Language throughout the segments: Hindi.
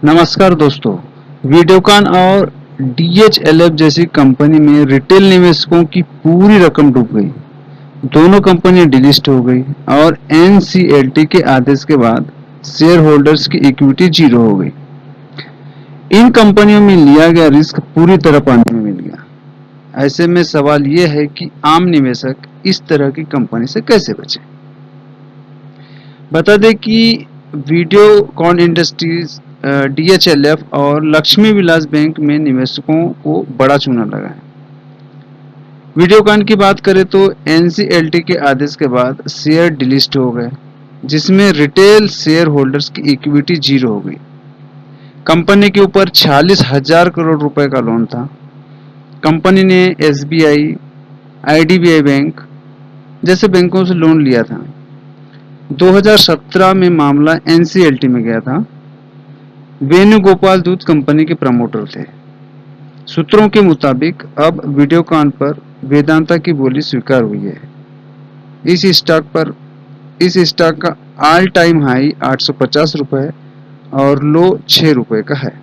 नमस्कार दोस्तों। वीडियोकॉन और DHLF जैसी कंपनी में रिटेल निवेशकों की पूरी रकम डूब गई। दोनों कंपनियां डिलिस्ट हो गई और NCLT के आदेश के बाद शेयर होल्डर्स की इक्विटी जीरो हो गई। इन कंपनियों में लिया गया रिस्क पूरी तरह पानी में मिल गया। ऐसे में सवाल यह है कि आम निवेशक इस तरह की कंपनी से कैसे बचे। बता दें कि वीडियोकॉन इंडस्ट्रीज, DHLF और लक्ष्मी विलास बैंक में निवेशकों को बड़ा चूना लगा है। वीडियोकॉन की बात करें तो NCLT के आदेश के बाद शेयर डिलिस्ट हो गए, जिसमें रिटेल शेयर होल्डर्स की इक्विटी जीरो हो गई। कंपनी के ऊपर 46,000 करोड़ रुपए का लोन था। कंपनी ने SBI, IDBI बैंक जैसे बैंकों से लोन लिया था। 2017 में मामला NCLT में गया था। वेणुगोपाल दूध कंपनी के प्रमोटर थे। सूत्रों के मुताबिक अब वीडियोकॉन पर वेदांता की बोली स्वीकार हुई है। इस स्टॉक का ऑल टाइम हाई 850 रुपए और लो 6 रुपए का है।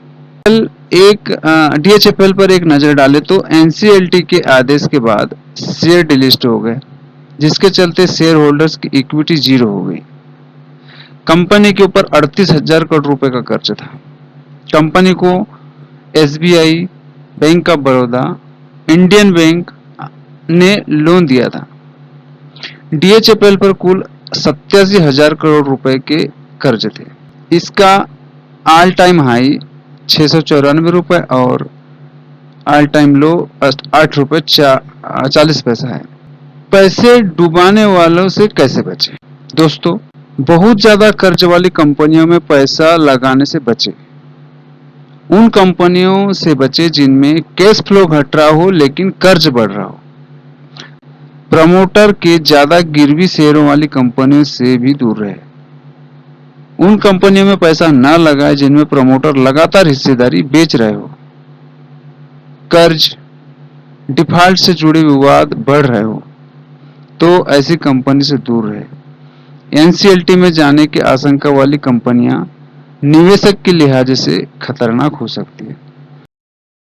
DHFL पर एक नजर डाले तो NCLT के आदेश के बाद शेयर डिलिस्ट हो गए, जिसके चलते शेयर होल्डर्स की इक्विटी जीरो हो गई। कंपनी के ऊपर 38,000 करोड़ रुपए का कर्ज था। कंपनी को SBI, bank of Baroda, Indian bank ने लोन दिया था। DHFL पर कुल 87,000 करोड़ रुपए के कर्ज थे। इसका ऑल टाइम हाई 694 रुपए और ऑल टाइम लो 8 रुपए 40 पैसा है। पैसे डुबाने वालों से कैसे बचे? दोस्तों, बहुत ज्यादा कर्ज वाली कंपनियों में पैसा लगाने से बचे। उन कंपनियों से बचे जिनमें कैश फ्लो घट रहा हो लेकिन कर्ज बढ़ रहा हो। प्रमोटर के ज्यादा गिरवी शेयरों वाली कंपनियों से भी दूर रहे। उन कंपनियों में पैसा न लगाए जिनमें प्रमोटर लगातार हिस्सेदारी बेच रहे हो, कर्ज, डिफॉल्ट से जुड़े विवाद बढ़ रहे हो, तो ऐसी कंपनी से दूर रहे। NCLT में जाने की आशंका वाली कंपनियां निवेशक के लिहाज से खतरनाक हो सकती है।